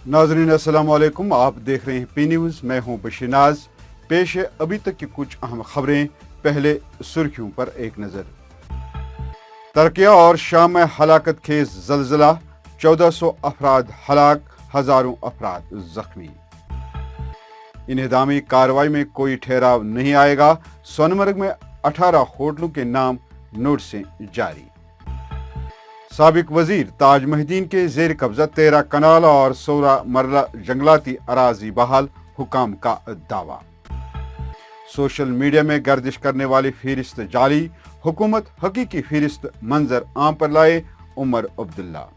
नाजरीन अस्सलाम वालेकुम, आप देख रहे हैं पी न्यूज़। मैं हूं बशीर नाज। पेश है अभी तक की कुछ अहम खबरें। पहले सुर्खियों पर एक नज़र। तरकिया और शाम में हलाकत खेज जलजिला, 1400 अफराद हलाक, हजारों अफराद जख्मी। इन्हदामी कार्रवाई में कोई ठहराव नहीं आएगा। सोनमर्ग में 18 होटलों के नाम नोटिसें जारी। साबिक वजीर ताज मुहिद्दीन के जेर कब्जा 13 कनाल और 16 मरला जंगलाती अराजी बहाल, हुकाम का दावा। सोशल मीडिया में गर्दिश करने वाली फहरिस्त जाली, हुकूमत हकीकी फहरिस्त मंजर आम पर लाए, उमर अब्दुल्ला।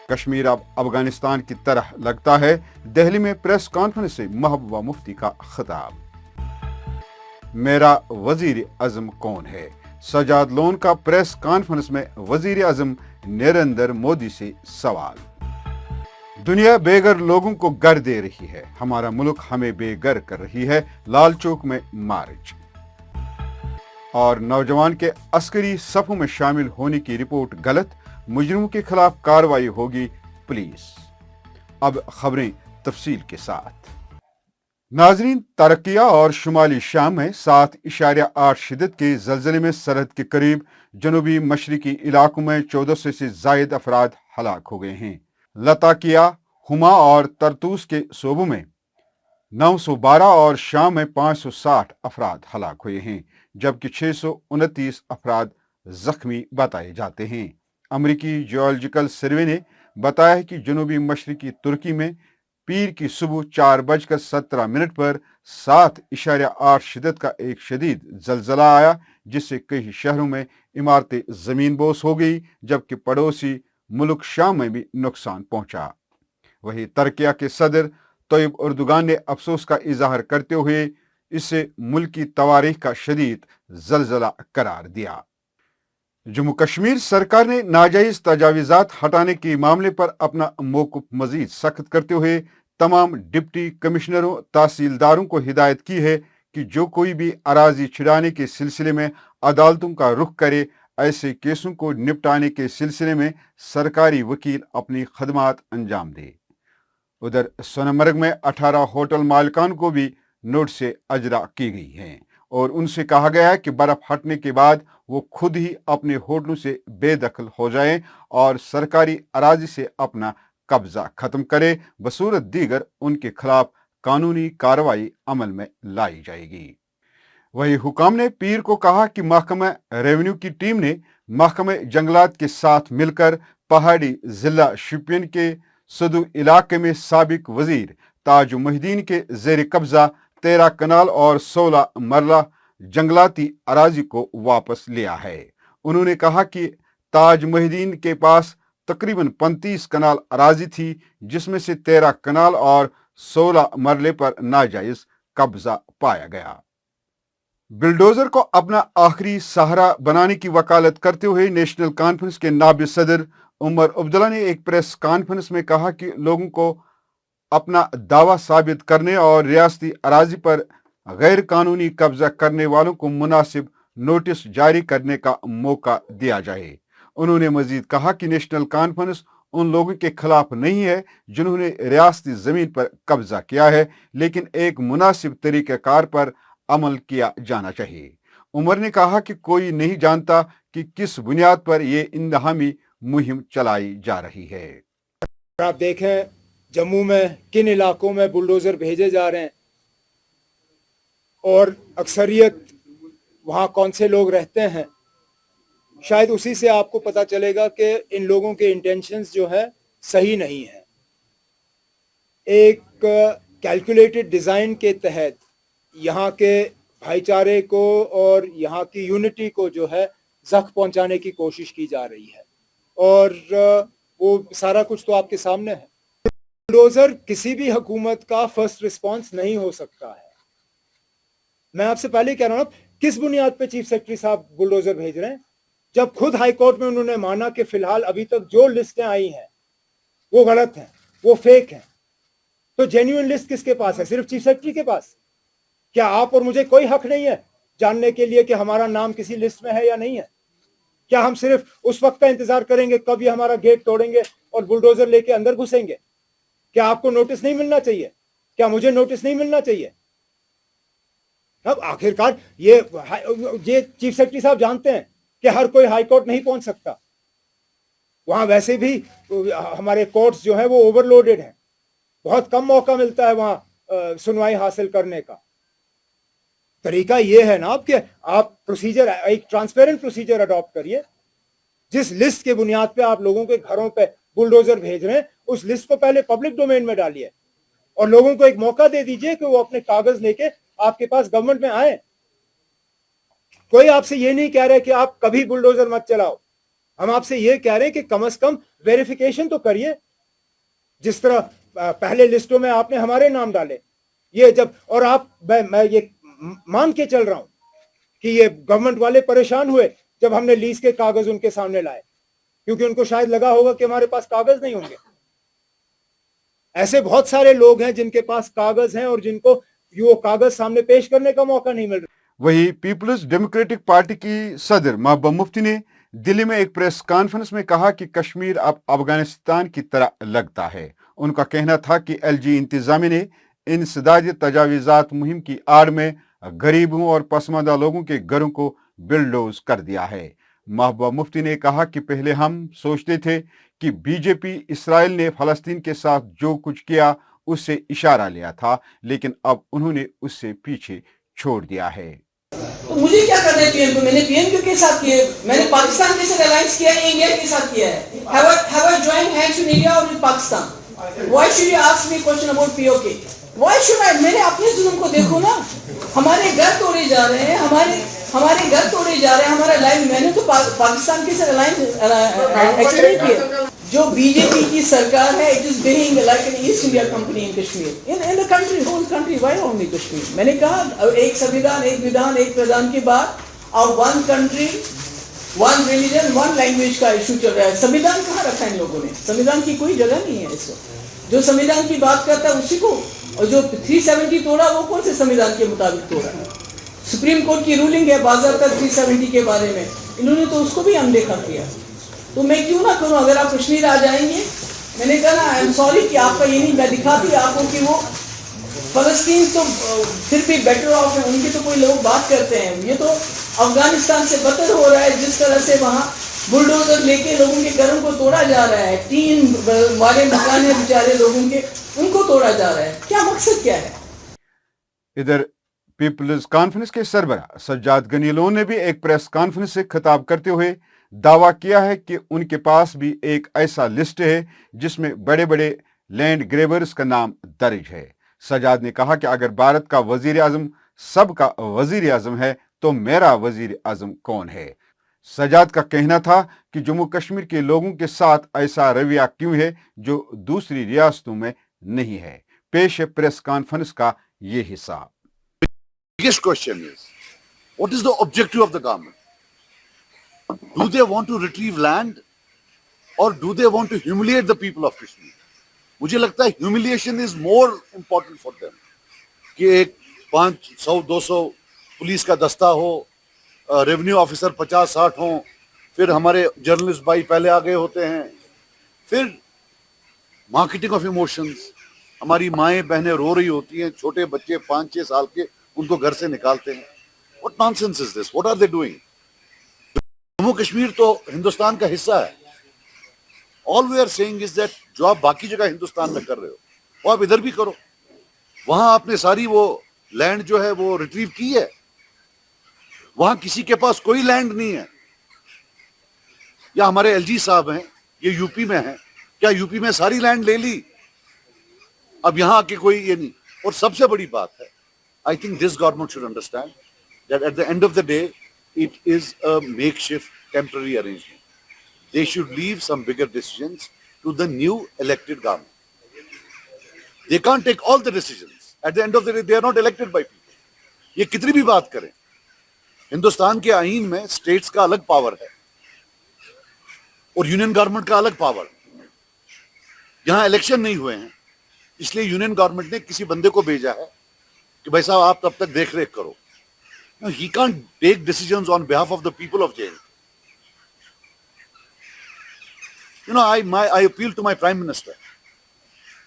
कश्मीर अब अफगानिस्तान की तरह लगता है, दिल्ली में प्रेस कॉन्फ्रेंस से महबूबा मुफ्ती का खिताब। मेरा वजीर आजम कौन है? सजाद लोन का प्रेस कॉन्फ्रेंस में वजीर आजम नरेंद्र मोदी से सवाल। दुनिया बेघर लोगों को घर दे रही है, हमारा मुल्क हमें बेघर कर रही है, लाल चौक में मार्च। और नौजवान के अस्करी सफों में शामिल होने की रिपोर्ट गलत, मुजरिमों के खिलाफ कार्रवाई होगी पुलिस। अब खबरें तफसील के साथ। नाजरीन, तरकिया और शुमाली शाम में 7.8 शिदत के जलजले में सरहद के करीब जनूबी मशरकी इलाकों में 1400 से जायद अफराद हलाक हो गए हैं। लताकिया, हुमा और तरतूस के सूबों में 912 और शाम में 560 अफराद हलाक हुए हैं, जबकि 629 अफराद जख्मी बताए जाते हैं। अमरीकी जियोलॉजिकल सर्वे ने बताया है कि जनूबी मशरकी तुर्की में पीर की सुबह 4:17 पर 7.8 शिदत का एक शदीद जलजला आया, जिससे कई शहरों में इमारतें जमीन बोस हो गई, जबकि पड़ोसी मुल्क शाम में भी नुकसान पहुंचा। वहीं तरकिया के सदर तोयब उर्दुगान ने अफसोस का इजहार करते हुए इसे मुल्क की तवारीख का शदीद जलजला करार दिया। जम्मू कश्मीर सरकार ने नाजायज तजावीज़ात हटाने के मामले पर अपना मौक़िफ़ मजीद सख्त करते हुए तमाम डिप्टी कमिश्नरों, तहसीलदारों को हिदायत की है कि जो कोई भी अराजी छिड़ाने के सिलसिले में अदालतों का रुख करे, ऐसे केसों को निपटाने के सिलसिले में सरकारी वकील अपनी खदमात अंजाम दे। उधर सोनमर्ग में 18 होटल मालिकान को भी नोटिस अजरा की गई हैं और उनसे कहा गया है कि बर्फ हटने के बाद वो खुद ही अपने होटलों से बेदखल हो जाएं और सरकारी अराजी से अपना कब्जा खत्म करे, बसूरत दीगर उनके खिलाफ कानूनी कार्रवाई अमल में लाई जाएगी। वही हुकाम ने पीर को कहा कि महकमा रेवेन्यू की टीम ने महकमा जंगलात के साथ मिलकर पहाड़ी जिला शोपियान के सदू इलाके में साबिक वजीर ताज मुहिद्दीन के जेर कब्जा 13 कनाल और 16 मरला जंगलाती अराजी को वापस लिया है। उन्होंने कहा कि ताज मुहिद्दीन के पास तकरीबन 35 कनाल अराजी थी, जिसमें से 13 कनाल और 16 मरले पर नाजायज कब्जा पाया गया। बिल्डोजर को अपना आखिरी सहारा बनाने की वकालत करते हुए नेशनल कॉन्फ्रेंस के नायब सदर उमर अब्दुल्ला ने एक प्रेस कॉन्फ्रेंस में कहा कि लोगों को अपना दावा साबित करने और रियासती अराजी पर गैर कानूनी कब्जा करने वालों को मुनासिब नोटिस जारी करने का मौका दिया जाए। उन्होंने मजीद कहा कि नेशनल कॉन्फ्रेंस उन लोगों के खिलाफ नहीं है जिन्होंने रियासती जमीन पर कब्जा किया है, लेकिन एक मुनासिब तरीक़ाकार पर अमल किया जाना चाहिए। उमर ने कहा कि कोई नहीं जानता कि किस बुनियाद पर यह इंतहामी मुहिम चलाई जा रही है। आप देखें जम्मू में किन इलाकों में बुलडोजर भेजे जा रहे हैं और अक्सरियत वहाँ कौन से लोग रहते हैं, शायद उसी से आपको पता चलेगा कि इन लोगों के इंटेंशंस जो है सही नहीं है। एक कैलकुलेटेड डिज़ाइन के तहत यहाँ के भाईचारे को और यहाँ की यूनिटी को जो है जख्म पहुँचाने की कोशिश की जा रही है और वो सारा कुछ तो आपके सामने है। बुलडोजर किसी भी हुकूमत का फर्स्ट रिस्पांस नहीं हो सकता है। मैं आपसे पहले कह रहा हूँ, किस बुनियाद पे चीफ सेक्रेटरी साहब बुलडोजर भेज रहे हैं, जब खुद हाई कोर्ट में उन्होंने माना कि फिलहाल अभी तक जो लिस्टें आई हैं वो गलत हैं, वो फेक हैं। तो जेन्युइन लिस्ट किसके पास है? सिर्फ चीफ सेक्रेटरी के पास। क्या आप और मुझे कोई हक नहीं है जानने के लिए कि हमारा नाम किसी लिस्ट में है या नहीं है? क्या हम सिर्फ उस वक्त का इंतजार करेंगे कब ये हमारा गेट तोड़ेंगे और बुलडोजर लेके अंदर घुसेंगे? क्या आपको नोटिस नहीं मिलना चाहिए? क्या मुझे नोटिस नहीं मिलना चाहिए? अब आखिरकार ये चीफ सेक्रेटरी साहब जानते हैं कि हर कोई हाई कोर्ट नहीं पहुंच सकता। वहां वैसे भी हमारे कोर्ट्स जो है वो ओवरलोडेड हैं, बहुत कम मौका मिलता है वहां सुनवाई हासिल करने का। तरीका ये है ना कि आप प्रोसीजर, एक ट्रांसपेरेंट प्रोसीजर अडॉप्ट करिए। जिस लिस्ट के बुनियाद पे आप लोगों के घरों पे बुलडोजर भेज रहे हैं, उस लिस्ट को पहले पब्लिक डोमेन में डालिए और लोगों को एक मौका दे दीजिए कि वो अपने कागज लेके आपके पास गवर्नमेंट में आए। कोई आपसे ये नहीं कह रहे कि आप कभी बुलडोजर मत चलाओ, हम आपसे ये कह रहे हैं कि कम से कम वेरिफिकेशन तो करिए। जिस तरह पहले लिस्टों में आपने हमारे नाम डाले, ये जब, और आप, मैं ये मान के चल रहा हूं कि ये गवर्नमेंट वाले परेशान हुए जब हमने लीज के कागज उनके सामने लाए, क्योंकि उनको शायद लगा होगा कि हमारे पास कागज नहीं होंगे। ऐसे बहुत सारे लोग हैं जिनके पास कागज हैं और जिनको वो कागज सामने पेश करने का मौका नहीं मिल रहा। वहीं पीपल्स डेमोक्रेटिक पार्टी की सदर महबूबा मुफ्ती ने दिल्ली में एक प्रेस कॉन्फ्रेंस में कहा कि कश्मीर अब अफगानिस्तान की तरह लगता है। उनका कहना था कि एलजी इंतजामिया ने इंसदादी तजावीज़ात मुहिम की आड़ में गरीबों और पसमानदा लोगों के घरों को बिल्डोज कर दिया है। महबूबा मुफ्ती ने कहा कि पहले हम सोचते थे कि बीजेपी इसराइल ने फलस्तीन के साथ जो कुछ किया उससे इशारा लिया था, लेकिन अब उन्होंने उससे पीछे छोड़ दिया है। तो मुझे क्या करना है पीएम को? मैंने पीएम के साथ किया, मैंने पाकिस्तान के साथ अलायंस किया है, इंडिया के साथ किया है। Have I joined hands with India or with Pakistan? Why should you ask me question about POK? Why should I? मैंने अपने जुल्म को देखो ना, हमारे घर तोड़े जा रहे हैं, हमारे घर तोड़े जा रहे हैं, हमारा लाइन, मैंने तो पाकिस्तान के साथ अलायंस एक्सटेंड किया। जो बीजेपी की सरकार है, it is behaving like an East India Company in Kashmir, in the country, whole country, why only Kashmir? मैंने कहा एक संविधान, एक विधान, एक प्रधान के बाद अब one country, one religion, one language का इशू चल रहा है। संविधान कहाँ रखा है इन लोगों ने? संविधान की कोई जगह नहीं है इसको। जो संविधान की बात करता है उसी को, और जो 370 तोड़ा वो कौन से संविधान के मुताबिक तोड़ा है? सुप्रीम कोर्ट की रूलिंग है बाज़ाब्ता 370 के बारे में, इन्होंने तो उसको भी अनदेखा किया। तो मैं क्यों ना करूं? अगर आप कश्मीर आ जाएंगे, मैंने कहा ना, आई एम सॉरी कि आपका ये नहीं, मैं दिखाती आपको कि वो फलस्तीन तो फिर भी बेटर ऑफ है, उनके तो कोई लोग बात करते हैं, ये तो अफगानिस्तान से बदतर हो रहा है। जिस तरह से वहाँ बुलडोजर लेके लोगों के घरों को तोड़ा जा रहा है, 3 वाले मकान है बेचारे लोगों के, उनको तोड़ा जा रहा है। क्या मकसद क्या है? इधर पीपल्स कॉन्फ्रेंस के सरबराह सज्जाद गनी लोन ने भी एक प्रेस कॉन्फ्रेंस से खिताब करते हुए दावा किया है कि उनके पास भी एक ऐसा लिस्ट है जिसमें बड़े बड़े लैंड ग्रेबर्स का नाम दर्ज है। सज्जाद ने कहा कि अगर भारत का वजीर आजम सबका वजीर आजम है तो मेरा वजीर आजम कौन है? सज्जाद का कहना था कि जम्मू कश्मीर के लोगों के साथ ऐसा रवैया क्यों है जो दूसरी रियासतों में नहीं है। पेश है प्रेस कॉन्फ्रेंस का ये हिस्सा। Biggest question is, what is the objective of the government? Do they want to retrieve land or do they want to humiliate the people of Kashmir? मुझे लगता है humiliation is more important for them. कि एक 500-200 police का दस्ता हो, revenue officer 50-60 हो, फिर हमारे जर्नलिस्ट भाई पहले आ गए होते हैं, फिर मार्केटिंग ऑफ इमोशंस, हमारी माएँ बहनें रो रही होती हैं, छोटे बच्चे 5-6 साल के, उनको घर से निकालते हैं। What nonsense is this? What are they doing? Jammu Kashmir तो हिंदुस्तान का हिस्सा है। All we are saying is that जो आप बाकी जगह हिंदुस्तान में कर रहे हो वो आप इधर भी करो। वहां आपने सारी वो लैंड जो है वो रिट्रीव की है, वहां किसी के पास कोई लैंड नहीं है। या हमारे एलजी साहब हैं, ये यूपी में हैं, क्या यूपी में सारी लैंड ले ली? अब यहां आके कोई ये नहीं। और सबसे बड़ी बात है, I think this government should understand that at the end of the day, it is a makeshift temporary arrangement. They should leave some bigger decisions to the new elected government. They can't take all the decisions. At the end of the day, they are not elected by people. ये कितनी भी बात करें, हिंदुस्तान के आईन में states का अलग पावर है और यूनियन गवर्नमेंट का अलग पावर। यहां इलेक्शन नहीं हुए हैं, इसलिए यूनियन गवर्नमेंट ने किसी बंदे को भेजा है कि भाई साहब आप तब तक देख रेख करो। He can't take decisions on behalf of the people of jail. I appeal to my Prime Minister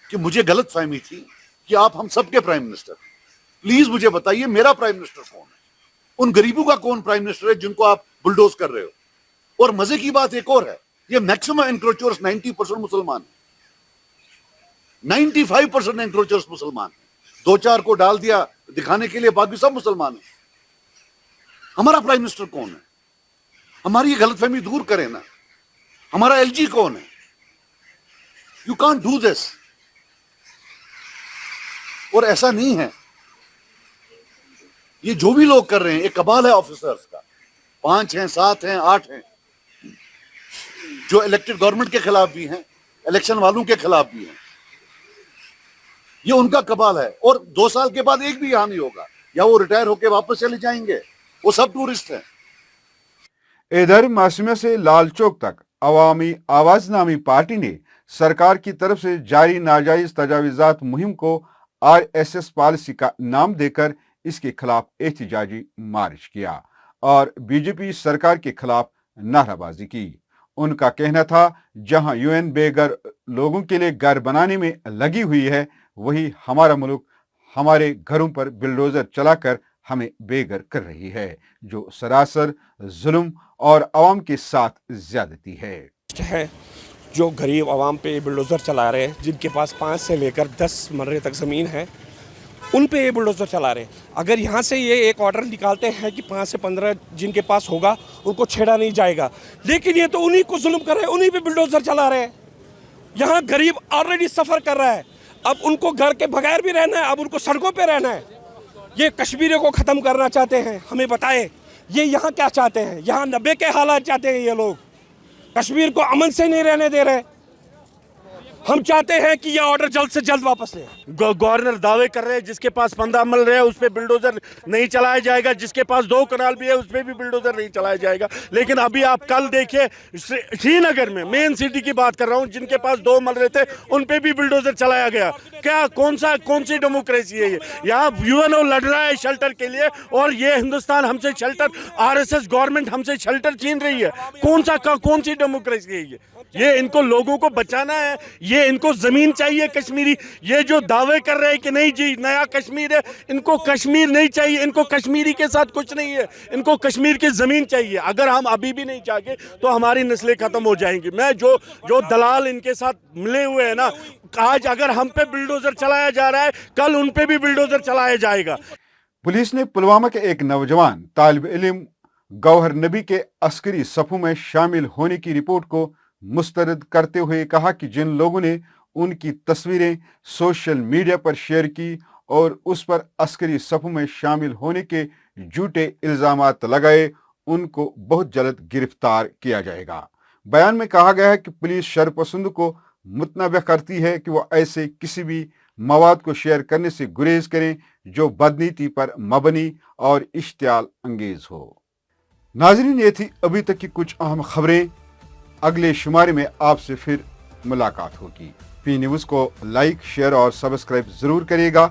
کہ مجھے غلط فہمی تھی کہ آپ ہم سب کے پرائم منسٹر ہیں. پلیز مجھے بتائیے میرا پرائم منسٹر کون ہے؟ ان غریبوں کا کون پرائم منسٹر ہے جن کو آپ بلڈوز کر رہے ہو؟ اور مزے کی بات ایک اور ہے, یہ میکسیمم انکروچرز 90% مسلمان ہیں, 95% انکروچرز مسلمان ہیں. دو چار کو ڈال دیا دکھانے کے لیے, باقی سب مسلمان ہیں. ہمارا پرائم منسٹر کون ہے؟ ہماری یہ غلط فہمی دور کریں نا. ہمارا ایل جی کون ہے؟ You can't do this. اور ایسا نہیں ہے, یہ جو بھی لوگ کر رہے ہیں ایک کبال ہے آفیسرز کا, 5 ہیں 7 ہیں 8 ہیں, جو الیکٹڈ گورنمنٹ کے خلاف بھی ہیں, الیکشن والوں کے خلاف بھی ہیں. یہ ان کا کبال ہے, اور 2 سال کے بعد ایک بھی یہاں نہیں ہوگا, یا وہ ریٹائر ہو کے واپس چلے جائیں گے, وہ سب ٹورسٹ ہیں. ادھر معصومیہ سے لال چوک تک عوامی آواز نامی پارٹی نے سرکار کی طرف سے جاری ناجائز تجاوزات مہم کو RSS پالیسی کا نام دے کر اس کے خلاف احتجاجی مارچ کیا اور BJP سرکار کے خلاف نعرہ بازی کی. ان کا کہنا تھا جہاں UN بے گھر لوگوں کے لیے گھر بنانے میں لگی ہوئی ہے, وہی ہمارا ملک ہمارے گھروں پر بلڈوزر چلا کر ہمیں بے گھر کر رہی ہے, جو سراسر ظلم اور عوام کے ساتھ زیادتی ہے. جو غریب عوام پہ بلڈوزر چلا رہے ہیں, جن کے پاس 5 سے لے کر 10 مرے تک زمین ہے, ان پہ یہ بلڈوزر چلا رہے ہیں. اگر یہاں سے یہ ایک آرڈر نکالتے ہیں کہ 5 سے 15 جن کے پاس ہوگا ان کو چھیڑا نہیں جائے گا, لیکن یہ تو انہی کو ظلم کر رہے ہیں, انہی پہ بلڈوزر چلا رہے ہیں. یہاں غریب آلریڈی سفر کر رہا ہے, اب ان کو گھر کے بغیر بھی رہنا ہے, اب ان کو سڑکوں پہ رہنا ہے. یہ کشمیریوں کو ختم کرنا چاہتے ہیں, ہمیں بتائیں یہ یہاں کیا چاہتے ہیں؟ یہاں 90 کے حالات چاہتے ہیں یہ لوگ, کشمیر کو امن سے نہیں رہنے دے رہے. ہم چاہتے ہیں کہ یہ آرڈر جلد سے جلد واپس لیں. گورنر دعوے کر رہے ہیں جس کے پاس 15 مل رہے ہیں اس پہ بلڈوزر نہیں چلایا جائے گا, جس کے پاس 2 کنال بھی ہے اس پہ بھی بلڈوزر نہیں چلایا جائے گا. لیکن ابھی آپ کل دیکھیں سری نگر میں, مین سٹی کی بات کر رہا ہوں, جن کے پاس 2 مل رہے تھے ان پہ بھی بلڈوزر چلایا گیا. کیا کون سی ڈیموکریسی ہے یہ؟ یہاں UNO لڑ رہا ہے شیلٹر کے لیے, اور یہ ہندوستان ہم سے شیلٹر, RSS گورنمنٹ ہم سے شیلٹر چھین رہی ہے. کون سی ڈیموکریسی ہے یہ ان کو لوگوں کو بچانا ہے, یہ ان کو زمین چاہیے کشمیری. یہ جو دعوے کر رہے ہیں کہ نہیں جی نیا کشمیر ہے, ان کو کشمیر نہیں چاہیے, ان کو کشمیری کے ساتھ کچھ نہیں ہے, ان کو کشمیر کی زمین چاہیے. اگر ہم ابھی بھی نہیں چاہے تو ہماری نسلیں ختم ہو جائیں گی. میں جو دلال ان کے ساتھ ملے ہوئے ہیں نا, آج اگر ہم پہ بلڈوزر چلایا جا رہا ہے, کل ان پہ بھی بلڈوزر چلایا جائے گا. پولیس نے پلوامہ کے ایک نوجوان طالب علم گوہر نبی کے عسکری صفوں میں شامل ہونے کی رپورٹ کو مسترد کرتے ہوئے کہا کہ جن لوگوں نے ان کی تصویریں سوشل میڈیا پر شیئر کی اور اس پر عسکری صفوں میں شامل ہونے کے جھوٹے الزامات لگائے, ان کو بہت جلد گرفتار کیا جائے گا. بیان میں کہا گیا ہے کہ پولیس شرپسند کو متنبہ کرتی ہے کہ وہ ایسے کسی بھی مواد کو شیئر کرنے سے گریز کریں جو بدنیتی پر مبنی اور اشتعال انگیز ہو. ناظرین, یہ تھی ابھی تک کی کچھ اہم خبریں. اگلے شمارے میں آپ سے پھر ملاقات ہوگی. پی نیوز کو لائک, شیئر اور سبسکرائب ضرور کریے گا.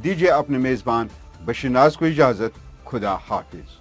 دیجیے اپنے میزبان بشیر ناز کو اجازت. خدا حافظ.